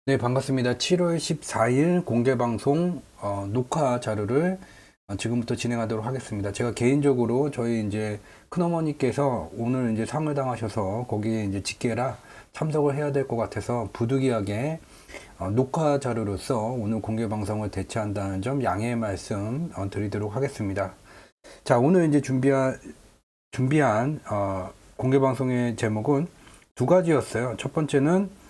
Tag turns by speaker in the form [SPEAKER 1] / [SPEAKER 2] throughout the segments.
[SPEAKER 1] 네, 반갑습니다. 7월 14일 공개방송 녹화 자료를 지금부터 진행하도록 하겠습니다. 제가 개인적으로 저희 이제 큰어머니께서 오늘 이제 상을 당하셔서 거기에 이제 직계라 참석을 해야 될 것 같아서 부득이하게 녹화 자료로서 오늘 공개방송을 대체한다는 점 양해의 말씀 드리도록 하겠습니다. 자, 오늘 이제 준비한 공개방송의 제목은 두 가지였어요. 첫 번째는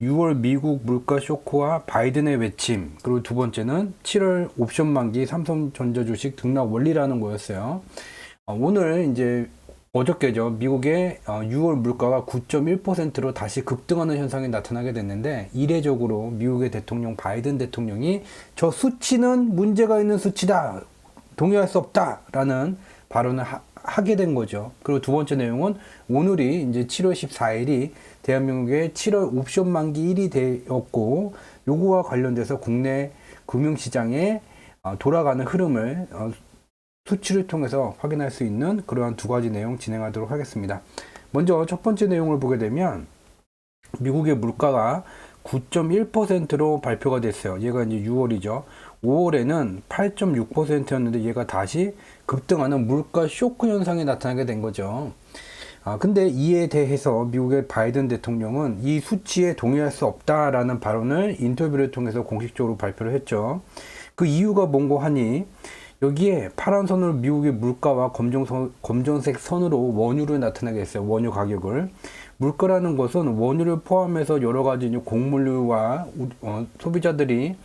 [SPEAKER 1] 6월 미국 물가 쇼크와 바이든의 외침, 그리고 두 번째는 7월 옵션 만기 삼성전자 주식 등락 원리라는 거였어요. 오늘 이제 어저께죠. 미국의 6월 물가가 9.1%로 다시 급등하는 현상이 나타나게 됐는데, 이례적으로 미국의 대통령 바이든 대통령이 저 수치는 문제가 있는 수치다, 동의할 수 없다라는 발언을 하게 된 거죠. 그리고 두 번째 내용은 오늘이 이제 7월 14일이 대한민국의 7월 옵션 만기 일이 되었고, 요거와 관련돼서 국내 금융시장에 돌아가는 흐름을 수치를 통해서 확인할 수 있는 그러한 두 가지 내용 진행하도록 하겠습니다. 먼저 첫 번째 내용을 보게 되면 미국의 물가가 9.1%로 발표가 됐어요. 얘가 이제 6월이죠. 5월에는 8.6%였는데 얘가 다시 급등하는 물가 쇼크 현상이 나타나게 된 거죠. 근데 이에 대해서 미국의 바이든 대통령은 이 수치에 동의할 수 없다라는 발언을 인터뷰를 통해서 공식적으로 발표를 했죠. 그 이유가 뭔고 하니 여기에 파란 선으로 미국의 물가와 검정색 선으로 원유를 나타나게 했어요. 원유 가격을. 물가라는 것은 원유를 포함해서 여러 가지 곡물류와 소비자들이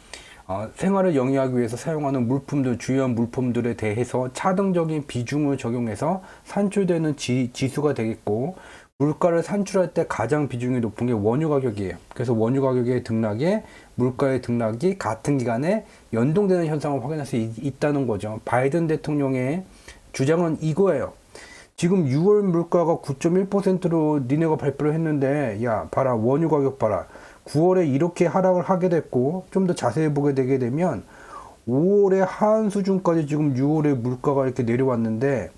[SPEAKER 1] 생활을 영위하기 위해서 사용하는 물품들, 주요한 물품들에 대해서 차등적인 비중을 적용해서 산출되는 지수가 되겠고, 물가를 산출할 때 가장 비중이 높은 게 원유 가격이에요. 그래서 원유 가격의 등락에 물가의 등락이 같은 기간에 연동되는 현상을 확인할 수 있다는 거죠. 바이든 대통령의 주장은 이거예요. 지금 6월 물가가 9.1%로 니네가 발표를 했는데, 야, 봐라, 원유 가격 봐라. 9월에 이렇게 하락을 하게 됐고, 좀 더 자세히 보게 되게 되면 5월의 하한 수준까지 지금 6월에 물가가 이렇게 내려왔는데,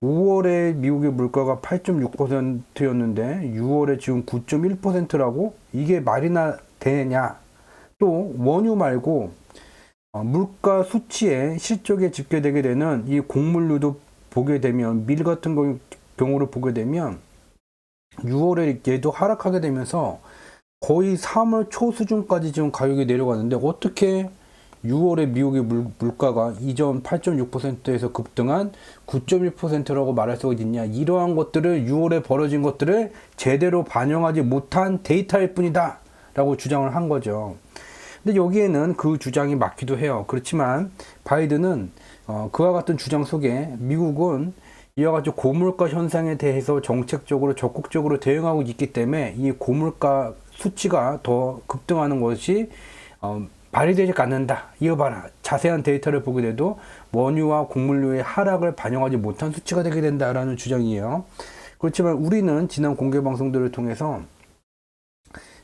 [SPEAKER 1] 5월에 미국의 물가가 8.6%였는데 6월에 지금 9.1%라고? 이게 말이나 되냐? 또 원유 말고 물가 수치에 실적에 집계되게 되는 이 곡물류도 보게 되면, 밀 같은 경우를 보게 되면 6월에 얘도 하락하게 되면서 거의 3월 초 수준까지 지금 가격이 내려가는데, 어떻게 6월에 미국의 물가가 이전 8.6%에서 급등한 9.1%라고 말할 수가 있냐. 이러한 것들을 6월에 벌어진 것들을 제대로 반영하지 못한 데이터일 뿐이다 라고 주장을 한 거죠. 근데 여기에는 그 주장이 맞기도 해요. 그렇지만 바이든은 그와 같은 주장 속에 미국은 이와 같이 고물가 현상에 대해서 정책적으로 적극적으로 대응하고 있기 때문에 이 고물가 수치가 더 급등하는 것이 발휘되지 않는다. 이거 봐라. 자세한 데이터를 보게 돼도 원유와 곡물류의 하락을 반영하지 못한 수치가 되게 된다라는 주장이에요. 그렇지만 우리는 지난 공개 방송들을 통해서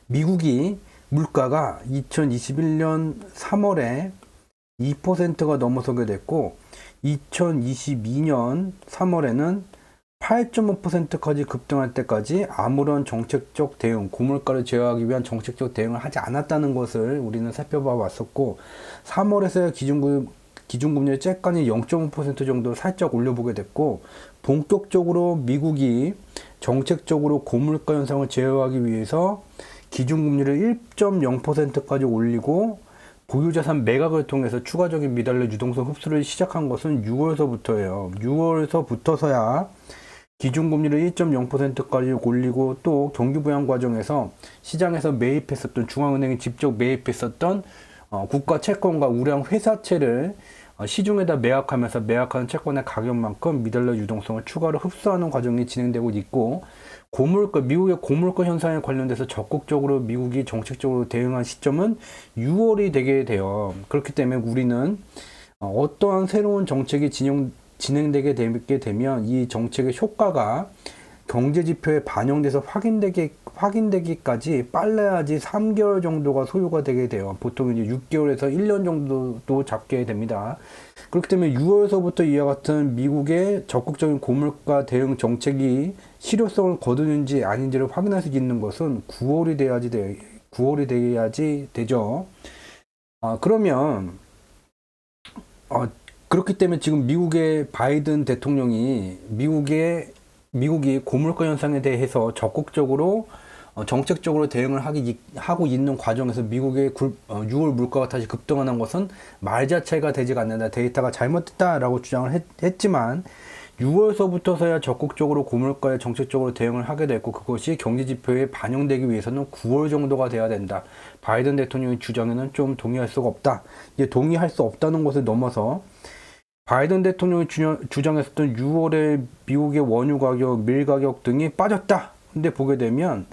[SPEAKER 1] 미국이 물가가 2021년 3월에 2%가 넘어서게 됐고, 2022년 3월에는 8.5%까지 급등할 때까지 아무런 정책적 대응, 고물가를 제어하기 위한 정책적 대응을 하지 않았다는 것을 우리는 살펴봐 왔었고, 3월에서 기준금리의 째간이 0.5% 정도 살짝 올려보게 됐고, 본격적으로 미국이 정책적으로 고물가 현상을 제어하기 위해서 기준금리를 1.0%까지 올리고 보유자산 매각을 통해서 추가적인 미달러 유동성 흡수를 시작한 것은 6월서부터예요. 6월서부터서야 기준금리를 1.0%까지 올리고, 또 경기부양 과정에서 시장에서 매입했었던, 중앙은행이 직접 매입했었던 국가 채권과 우량 회사채를 시중에다 매각하면서 매각하는 채권의 가격만큼 미달러 유동성을 추가로 흡수하는 과정이 진행되고 있고, 미국의 고물가 현상에 관련돼서 적극적으로 미국이 정책적으로 대응한 시점은 6월이 되게 돼요. 그렇기 때문에 우리는 어떠한 새로운 정책이 진행되게 되면 이 정책의 효과가 경제 지표에 반영돼서 확인되기까지 빨라야지 3개월 정도가 소요가 되게 돼요. 보통 이제 6개월에서 1년 정도도 잡게 됩니다. 그렇기 때문에 6월서부터 이와 같은 미국의 적극적인 고물가 대응 정책이 실효성을 거두는지 아닌지를 확인할 수 있는 것은 9월이 돼야지 9월이 돼야지 되죠. 그러면 그렇기 때문에 지금 미국의 바이든 대통령이 미국이 고물가 현상에 대해서 적극적으로 정책적으로 대응을 하고 있는 과정에서 미국의 6월 물가가 다시 급등하는 것은 말 자체가 되지가 않는다. 데이터가 잘못됐다라고 주장을 했지만 6월서부터서야 적극적으로 고물가에 정책적으로 대응을 하게 됐고 그것이 경제 지표에 반영되기 위해서는 9월 정도가 돼야 된다. 바이든 대통령의 주장에는 좀 동의할 수가 없다. 이제 동의할 수 없다는 것을 넘어서 바이든 대통령이 주장했었던 6월에 미국의 원유 가격, 밀 가격 등이 빠졌다. 근데 보게 되면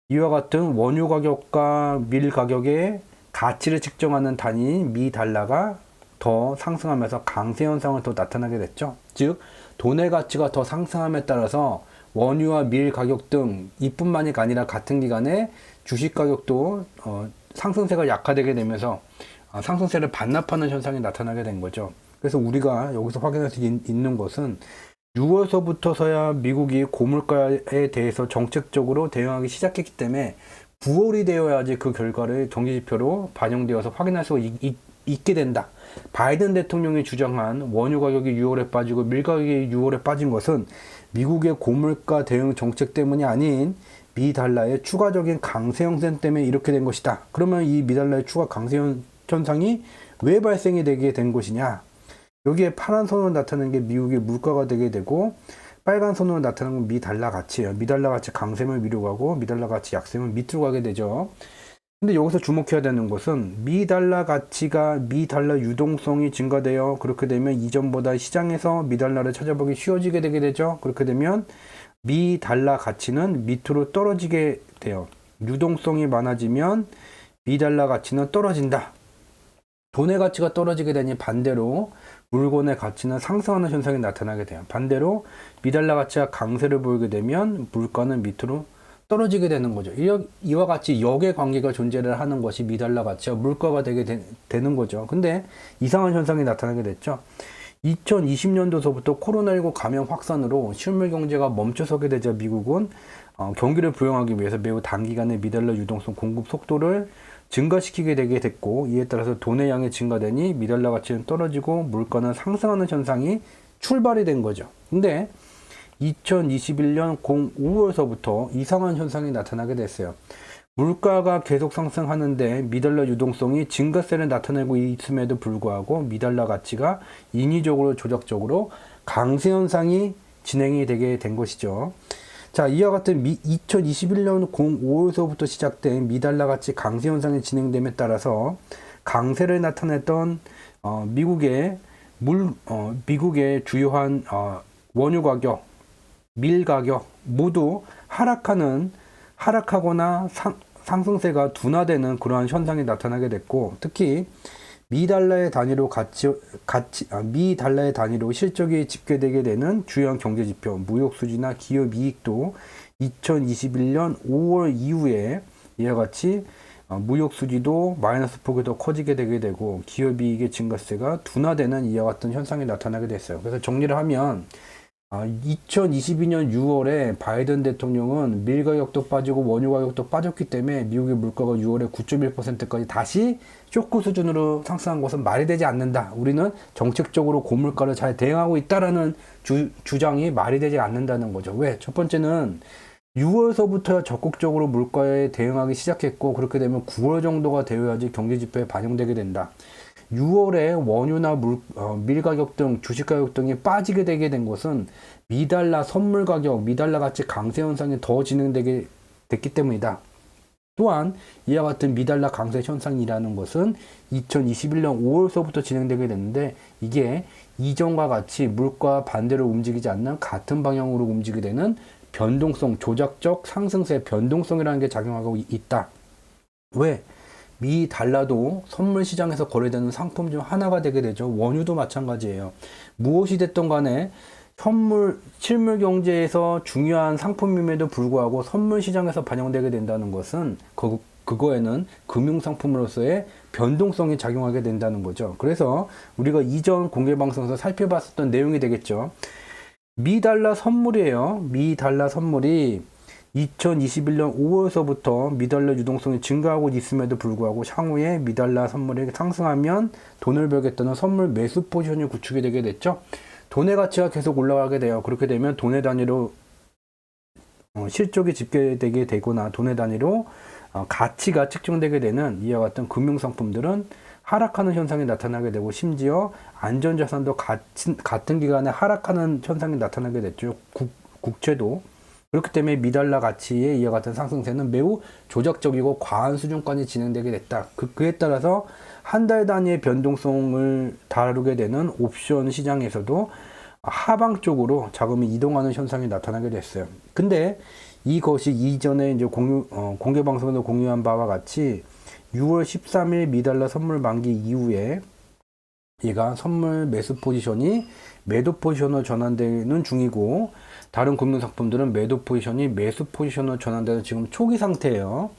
[SPEAKER 1] 이와 같은 원유 가격과 밀 가격의 가치를 측정하는 단위인 미 달러가 더 상승하면서 강세 현상을 더 나타나게 됐죠. 즉 돈의 가치가 더 상승함에 따라서 원유와 밀 가격 등 이뿐만이 아니라 같은 기간에 주식 가격도 상승세가 약화되게 되면서 상승세를 반납하는 현상이 나타나게 된 거죠. 그래서 우리가 여기서 확인할 수 있는 것은 6월서부터서야 미국이 고물가에 대해서 정책적으로 대응하기 시작했기 때문에 9월이 되어야지 그 결과를 경제지표로 반영되어서 확인할 수가 있게 된다. 바이든 대통령이 주장한 원유 가격이 6월에 빠지고 밀 가격이 6월에 빠진 것은 미국의 고물가 대응 정책 때문이 아닌 미 달러의 추가적인 강세 형성 때문에 이렇게 된 것이다. 그러면 이 미 달러의 추가 강세 현상이 왜 발생이 되게 된 것이냐? 여기에 파란 선으로 나타나는 게 미국의 물가가 되게 되고 빨간 선으로 나타나는 건 미 달러 가치예요. 미 달러 가치 강세면 위로 가고 미 달러 가치 약세면 밑으로 가게 되죠. 근데 여기서 주목해야 되는 것은 미 달러 가치가 미 달러 유동성이 증가되어 그렇게 되면 이전보다 시장에서 미 달러를 찾아보기 쉬워지게 되게 되죠. 그렇게 되면 미 달러 가치는 밑으로 떨어지게 돼요. 유동성이 많아지면 미 달러 가치는 떨어진다. 돈의 가치가 떨어지게 되니 반대로 물건의 가치는 상승하는 현상이 나타나게 돼요. 반대로 미달러 가치가 강세를 보이게 되면 물가는 밑으로 떨어지게 되는 거죠. 이와 같이 역의 관계가 존재를 하는 것이 미달러 가치와 물가가 되는 거죠. 근데 이상한 현상이 나타나게 됐죠. 2020년도서부터 코로나19 감염 확산으로 실물 경제가 멈춰서게 되자 미국은 경기를 부양하기 위해서 매우 단기간에 미달러 유동성 공급 속도를 증가시키게 되게 됐고 이에 따라서 돈의 양이 증가되니 미달러 가치는 떨어지고 물가는 상승하는 현상이 출발이 된 거죠. 근데 2021년 5월서부터 이상한 현상이 나타나게 됐어요. 물가가 계속 상승하는데 미달러 유동성이 증가세를 나타내고 있음에도 불구하고 미달러 가치가 인위적으로 조작적으로 강세 현상이 진행이 되게 된 것이죠. 자, 이와 같은 2021년 5월서부터 시작된 미달러 가치 강세 현상이 진행됨에 따라서 강세를 나타냈던 미국의 주요한 원유 가격, 밀 가격 모두 하락하거나 상승세가 둔화되는 그러한 현상이 나타나게 됐고 특히 미 달러의 단위로 미 달러의 단위로 실적이 집계되게 되는 주요한 경제 지표, 무역 수지나 기업 이익도 2021년 5월 이후에 이와 같이 무역 수지도 마이너스 폭이 더 커지게 되게 되고 기업 이익의 증가세가 둔화되는 이와 같은 현상이 나타나게 됐어요. 그래서 정리를 하면 2022년 6월에 바이든 대통령은 밀 가격도 빠지고 원유 가격도 빠졌기 때문에 미국의 물가가 6월에 9.1%까지 다시 쇼크 수준으로 상승한 것은 말이 되지 않는다. 우리는 정책적으로 고물가를 잘 대응하고 있다라는 주장이 말이 되지 않는다는 거죠. 왜? 첫 번째는 6월서부터 적극적으로 물가에 대응하기 시작했고 그렇게 되면 9월 정도가 되어야지 경제지표에 반영되게 된다. 6월에 원유나 밀 가격 등 주식 가격 등이 빠지게 되게 된 것은 미달러 선물 가격, 미달러 가치 강세 현상이 더 진행되게 됐기 때문이다. 또한 이와 같은 미달러 강세 현상이라는 것은 2021년 5월서부터 진행되게 됐는데 이게 이전과 같이 물가와 반대로 움직이지 않는 같은 방향으로 움직이게 되는 변동성, 조작적 상승세 변동성이라는 게 작용하고 있다. 왜? 미 달러도 선물 시장에서 거래되는 상품 중 하나가 되게 되죠. 원유도 마찬가지예요. 무엇이 됐든 간에 실물 경제에서 중요한 상품임에도 불구하고 선물 시장에서 반영되게 된다는 것은 그거에는 금융상품으로서의 변동성이 작용하게 된다는 거죠. 그래서 우리가 이전 공개방송에서 살펴봤었던 내용이 되겠죠. 미 달러 선물이에요. 미 달러 선물이 2021년 5월서부터 미달러 유동성이 증가하고 있음에도 불구하고 향후에 미달러 선물이 상승하면 돈을 벌겠다는 선물 매수 포지션이 구축이 되게 됐죠. 돈의 가치가 계속 올라가게 돼요. 그렇게 되면 돈의 단위로 실적이 집계되게 되거나 돈의 단위로 가치가 측정되게 되는 이와 같은 금융상품들은 하락하는 현상이 나타나게 되고, 심지어 안전자산도 같은 기간에 하락하는 현상이 나타나게 됐죠. 국채도. 그렇기 때문에 미달러 가치의 이와 같은 상승세는 매우 조작적이고 과한 수준까지 진행되게 됐다. 그에 따라서 한 달 단위의 변동성을 다루게 되는 옵션 시장에서도 하방 쪽으로 자금이 이동하는 현상이 나타나게 됐어요. 근데 이것이 이전에 이제 공개 방송에서 공유한 바와 같이 6월 13일 미달러 선물 만기 이후에 얘가 선물 매수 포지션이 매도 포지션으로 전환되는 중이고, 다른 금융상품들은 매도 포지션이 매수 포지션으로 전환되는 지금 초기 상태예요.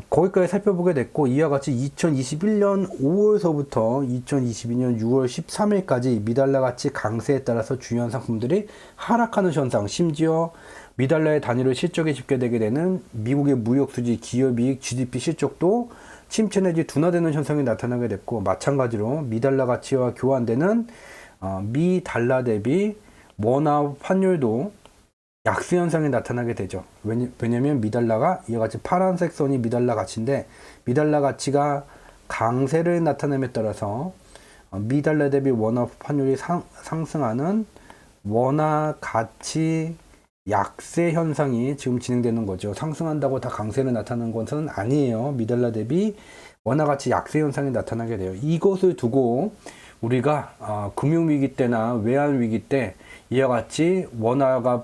[SPEAKER 1] 거기까지 살펴보게 됐고, 이와 같이 2021년 5월서부터 2022년 6월 13일까지 미달러 가치 강세에 따라서 주요한 상품들이 하락하는 현상, 심지어 미달러의 단위로 실적이 집계되게 되는 미국의 무역수지, 기업이익, GDP 실적도 침체 내지 둔화되는 현상이 나타나게 됐고, 마찬가지로 미달러 가치와 교환되는 미 달러 대비 원화 환율도 약세 현상이 나타나게 되죠. 왜냐면 미달러가 이와 같이 파란색 선이 미달러 가치인데, 미달러 가치가 강세를 나타냄에 따라서 미달러 대비 원화 환율이 상승하는 원화 가치 약세 현상이 지금 진행되는 거죠. 상승한다고 다 강세를 나타나는 것은 아니에요. 미달러 대비 원화 가치 약세 현상이 나타나게 돼요. 이것을 두고 우리가 금융위기 때나 외환위기 때 이와 같이 원화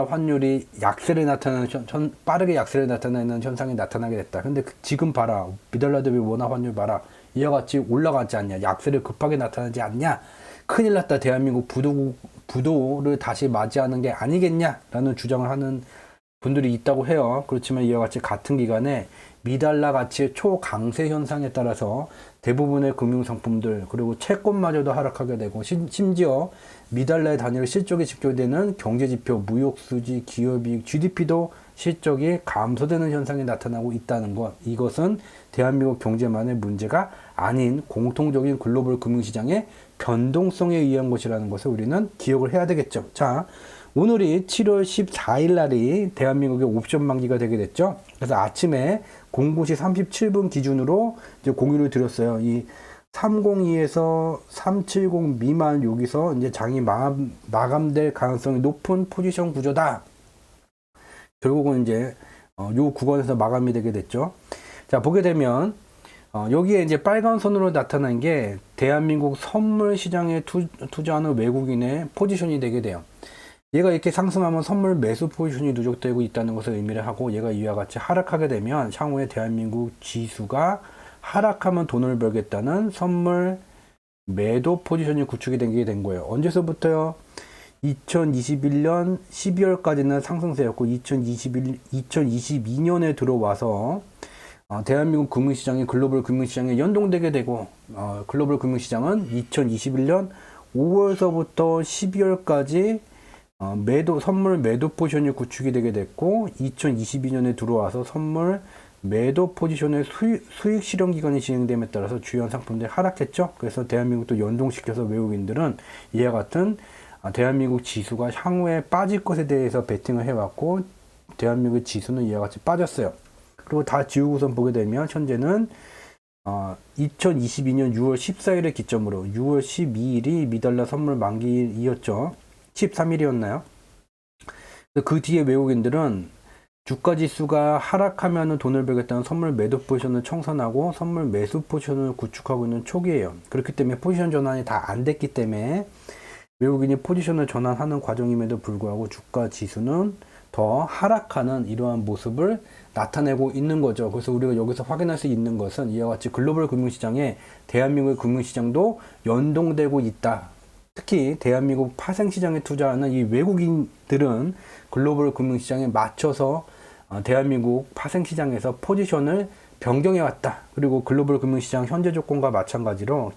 [SPEAKER 1] 환율이 약세를 나타내는 빠르게 약세를 나타내는 현상이 나타나게 됐다. 근데 지금 봐라, 미달러 대비 원화 환율 봐라, 이와 같이 올라가지 않냐, 약세를 급하게 나타나지 않냐, 큰일 났다, 대한민국 부도를 다시 맞이하는 게 아니겠냐라는 주장을 하는 분들이 있다고 해요. 그렇지만 이와 같이 같은 기간에 미달러 가치의 초강세 현상에 따라서 대부분의 금융상품들, 그리고 채권마저도 하락하게 되고, 심지어 미달러의 단위로 실적이 집계되는 경제지표, 무역수지, 기업이익, GDP도 실적이 감소되는 현상이 나타나고 있다는 것, 이것은 대한민국 경제만의 문제가 아닌 공통적인 글로벌 금융시장의 변동성에 의한 것이라는 것을 우리는 기억을 해야 되겠죠. 자, 오늘이 7월 14일 날이 대한민국의 옵션 만기가 되게 됐죠. 그래서 아침에 09시 37분 기준으로 이제 공유를 드렸어요. 이 302에서 370 미만, 여기서 이제 장이 마감될 가능성이 높은 포지션 구조다. 결국은 이제 요 구간에서 마감이 되게 됐죠. 자, 보게 되면 여기에 이제 빨간 선으로 나타난 게 대한민국 선물 시장에 투자하는 외국인의 포지션이 되게 돼요. 얘가 이렇게 상승하면 선물 매수 포지션이 누적되고 있다는 것을 의미를 하고, 얘가 이와 같이 하락하게 되면 향후에 대한민국 지수가 하락하면 돈을 벌겠다는 선물 매도 포지션이 구축이 되게 된 거예요. 언제서부터요? 2021년 12월까지는 상승세였고, 2022년에 들어와서 대한민국 금융시장이 글로벌 금융시장에 연동되게 되고, 글로벌 금융시장은 2021년 5월서부터 12월까지 선물 매도 포지션이 구축이 되게 됐고, 2022년에 들어와서 선물 매도 포지션의 수익 실현 기간이 진행됨에 따라서 주요한 상품들이 하락했죠. 그래서 대한민국도 연동시켜서 외국인들은 이와 같은 대한민국 지수가 향후에 빠질 것에 대해서 베팅을 해왔고, 대한민국 지수는 이와 같이 빠졌어요. 그리고 다 지우고선 보게 되면 현재는 2022년 6월 14일을 기점으로 6월 12일이 미달러 선물 만기일이었죠. 13일이었나요? 그 뒤에 외국인들은 주가 지수가 하락하면 돈을 벌겠다는 선물 매도 포지션을 청산하고 선물 매수 포지션을 구축하고 있는 초기예요. 그렇기 때문에 포지션 전환이 다 안 됐기 때문에 외국인이 포지션을 전환하는 과정임에도 불구하고 주가 지수는 더 하락하는 이러한 모습을 나타내고 있는 거죠. 그래서 우리가 여기서 확인할 수 있는 것은 이와 같이 글로벌 금융시장에 대한민국의 금융시장도 연동되고 있다. 특히 대한민국 파생시장에 투자하는 이 외국인들은 글로벌 금융시장에 맞춰서 대한민국 파생시장에서 포지션을 변경해 왔다. 그리고 글로벌 금융시장 현재 조건과 마찬가지로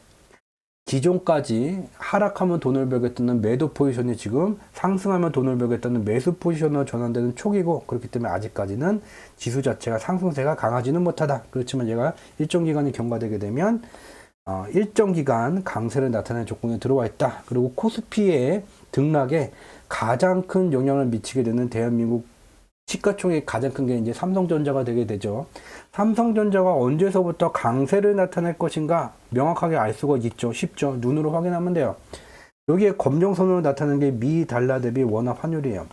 [SPEAKER 1] 기존까지 하락하면 돈을 벌겠다는 매도 포지션이 지금 상승하면 돈을 벌겠다는 매수 포지션으로 전환되는 초기고, 그렇기 때문에 아직까지는 지수 자체가 상승세가 강하지는 못하다. 그렇지만 얘가 일정 기간이 경과되게 되면 일정 기간 강세를 나타내는 조건에 들어와 있다. 그리고 코스피의 등락에 가장 큰 영향을 미치게 되는 대한민국 시가총액 가장 큰 게 이제 삼성전자가 되게 되죠. 삼성전자가 언제서부터 강세를 나타낼 것인가 명확하게 알 수가 있죠. 쉽죠. 눈으로 확인하면 돼요. 여기에 검정선으로 나타나는 게 미 달러 대비 원화 환율이에요.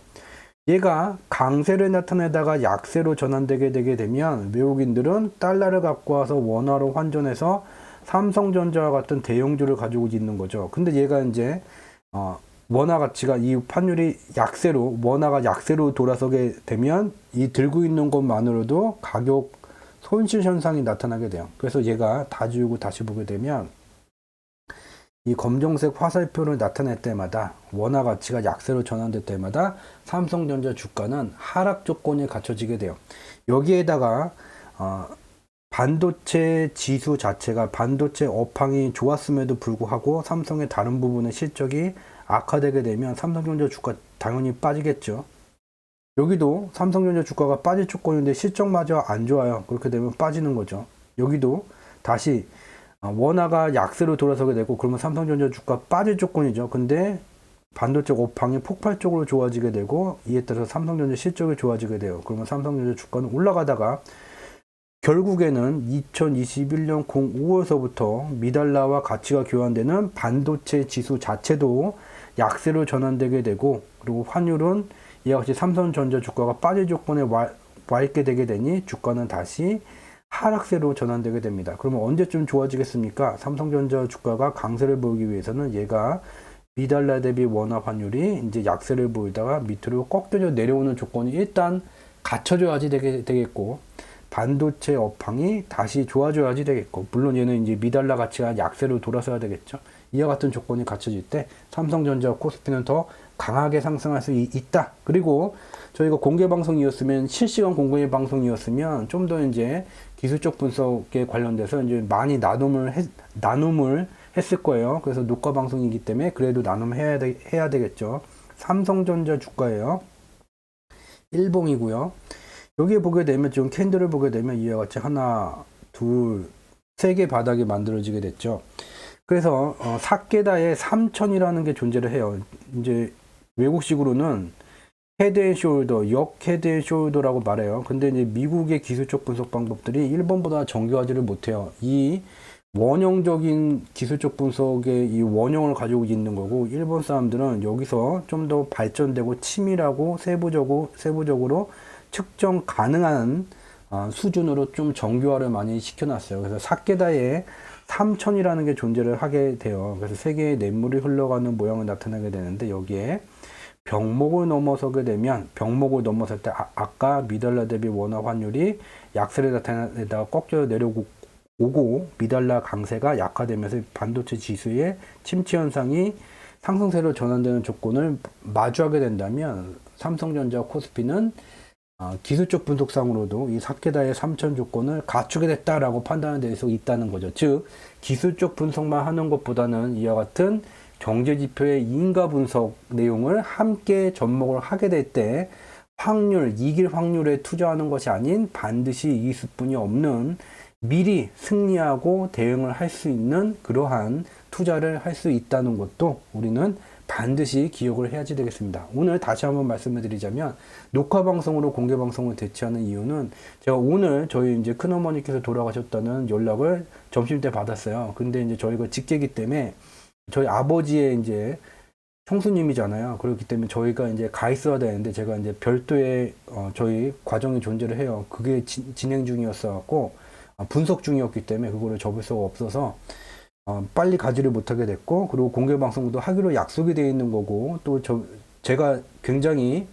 [SPEAKER 1] 얘가 강세를 나타내다가 약세로 전환되게 되게 되면 외국인들은 달러를 갖고 와서 원화로 환전해서 삼성전자와 같은 대형주를 가지고 있는 거죠. 근데 얘가 이제 원화 가치가 이 환율이 약세로, 원화가 약세로 돌아서게 되면 이 들고 있는 것만으로도 가격 손실 현상이 나타나게 돼요. 그래서 얘가 다 지우고 다시 보게 되면 이 검정색 화살표를 나타낼 때마다, 원화 가치가 약세로 전환될 때마다 삼성전자 주가는 하락 조건이 갖춰지게 돼요. 여기에다가 반도체 지수 자체가 반도체 업황이 좋았음에도 불구하고 삼성의 다른 부분의 실적이 악화되게 되면 삼성전자 주가 당연히 빠지겠죠. 여기도 삼성전자 주가가 빠질 조건인데 실적마저 안 좋아요. 그렇게 되면 빠지는 거죠. 여기도 다시 원화가 약세로 돌아서게 되고, 그러면 삼성전자 주가 빠질 조건이죠. 근데 반도체 업황이 폭발적으로 좋아지게 되고, 이에 따라서 삼성전자 실적이 좋아지게 돼요. 그러면 삼성전자 주가는 올라가다가 결국에는 2021년 05월서부터 미달러와 가치가 교환되는 반도체 지수 자체도 약세로 전환되게 되고, 그리고 환율은 이와 같이 삼성전자 주가가 빠질 조건에 와 있게 되게 되니 주가는 다시 하락세로 전환되게 됩니다. 그러면 언제쯤 좋아지겠습니까? 삼성전자 주가가 강세를 보이기 위해서는 얘가 미달러 대비 원화 환율이 이제 약세를 보이다가 밑으로 꺾여져 내려오는 조건이 일단 갖춰져야지 되겠고, 반도체 업황이 다시 좋아져야지 되겠고, 물론 얘는 이제 미달러 가치가 약세로 돌아서야 되겠죠. 이와 같은 조건이 갖춰질 때 삼성전자 코스피는 더 강하게 상승할 수 있다. 그리고 저희가 공개 방송이었으면, 실시간 공개 방송이었으면 좀 더 이제 기술적 분석에 관련돼서 이제 많이 나눔을 했을 거예요. 그래서 녹화 방송이기 때문에 그래도 해야 되겠죠. 삼성전자 주가예요. 일봉이고요. 여기에 보게 되면 지금 캔들을 보게 되면 이와 같이 하나, 둘, 세 개 바닥이 만들어지게 됐죠. 그래서 사케다의 3000이라는 게 존재를 해요. 이제 외국식으로는 헤드앤숄더, 역 헤드앤숄더라고 말해요. 근데 이제 미국의 기술적 분석 방법들이 일본보다 정교하지를 못해요. 이 원형적인 기술적 분석의 이 원형을 가지고 있는 거고, 일본 사람들은 여기서 좀 더 발전되고 치밀하고 세부적으로 측정 가능한 수준으로 좀 정교화를 많이 시켜놨어요. 그래서 사케다의 3000이라는 게 존재를 하게 돼요. 그래서 세 개의 냇물이 흘러가는 모양을 나타나게 되는데, 여기에 병목을 넘어서게 되면, 병목을 넘어설 때 아까 미달러 대비 원화 환율이 약세를 나타내다가 꺾여 내려오고 미달러 강세가 약화되면서 반도체 지수의 침체 현상이 상승세로 전환되는 조건을 마주하게 된다면 삼성전자 코스피는 기술적 분석상으로도 이 사케다의 3000 조건을 갖추게 됐다라고 판단을 될 수 있다는 거죠. 즉, 기술적 분석만 하는 것보다는 이와 같은 경제지표의 인가 분석 내용을 함께 접목을 하게 될 때 이길 확률에 투자하는 것이 아닌 반드시 이길 수뿐이 없는, 미리 승리하고 대응을 할 수 있는 그러한 투자를 할 수 있다는 것도 우리는 반드시 기억을 해야지 되겠습니다. 오늘 다시 한번 말씀을 드리자면, 녹화 방송으로 공개 방송을 대체하는 이유는, 제가 오늘 저희 이제 큰어머니께서 돌아가셨다는 연락을 점심때 받았어요. 근데 이제 저희가 직계이기 때문에 저희 아버지의 이제 형수님이잖아요. 그렇기 때문에 저희가 이제 가 있어야 되는데, 제가 이제 별도의 저희 과정이 존재를 해요. 그게 진행 중이었어 갖고 분석 중이었기 때문에 그거를 접을 수가 없어서 빨리 가지를 못하게 됐고, 그리고 공개 방송도 하기로 약속이 되어 있는 거고, 또 제가 굉장히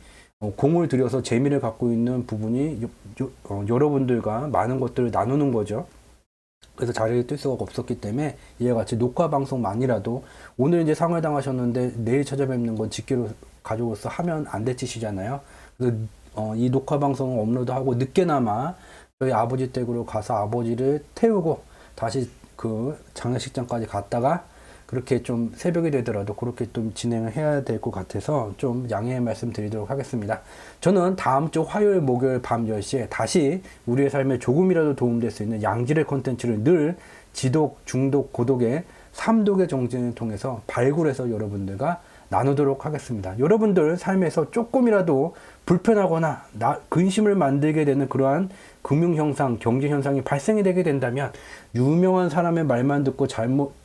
[SPEAKER 1] 공을 들여서 재미를 갖고 있는 부분이 여러분들과 많은 것들을 나누는 거죠. 그래서 자리를 뜰 수가 없었기 때문에 이와 같이 녹화 방송만이라도, 오늘 이제 상을 당하셨는데 내일 찾아뵙는 건 직계로 가족으로서 하면 안 될 짓이잖아요. 그래서 이 녹화 방송을 업로드하고 늦게나마 저희 아버지 댁으로 가서 아버지를 태우고 다시 그 장례식장까지 갔다가 그렇게 좀 새벽이 되더라도 그렇게 좀 진행을 해야 될 것 같아서 좀 양해의 말씀 드리도록 하겠습니다. 저는 다음 주 화요일, 목요일 밤 10시에 다시 우리의 삶에 조금이라도 도움될 수 있는 양질의 콘텐츠를 늘 지독, 중독, 고독의 3독의 정진을 통해서 발굴해서 여러분들과 나누도록 하겠습니다. 여러분들 삶에서 조금이라도 불편하거나 근심을 만들게 되는 그러한 금융현상, 경제현상이 발생이 되게 된다면 유명한 사람의 말만 듣고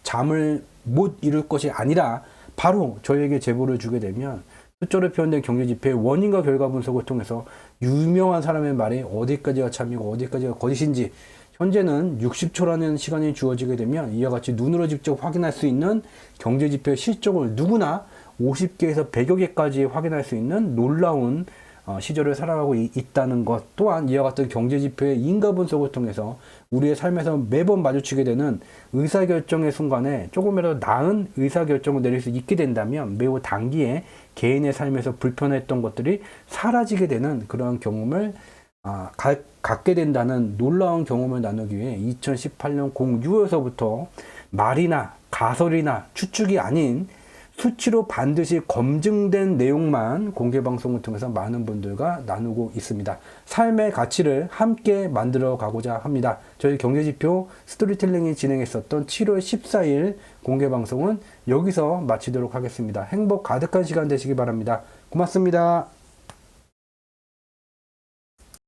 [SPEAKER 1] 잠을 못 이룰 것이 아니라 바로 저에게 제보를 주게 되면 숫자로 표현된 경제지표의 원인과 결과 분석을 통해서 유명한 사람의 말이 어디까지가 참이고 어디까지가 거짓인지 현재는 60초라는 시간이 주어지게 되면 이와 같이 눈으로 직접 확인할 수 있는 경제지표의 실적을 누구나 50개에서 100여 개까지 확인할 수 있는 놀라운 시절을 살아가고 있다는 것 또한 이와 같은 경제지표의 인과 분석을 통해서 우리의 삶에서 매번 마주치게 되는 의사결정의 순간에 조금이라도 나은 의사결정을 내릴 수 있게 된다면 매우 단기에 개인의 삶에서 불편했던 것들이 사라지게 되는 그러한 경험을 갖게 된다는 놀라운 경험을 나누기 위해 2018년 06월서부터 말이나 가설이나 추측이 아닌 수치로 반드시 검증된 내용만 공개방송을 통해서 많은 분들과 나누고 있습니다. 삶의 가치를 함께 만들어 가고자 합니다. 저희 경제지표 스토리텔링이 진행했었던 7월 14일 공개방송은 여기서 마치도록 하겠습니다. 행복 가득한 시간 되시기 바랍니다. 고맙습니다.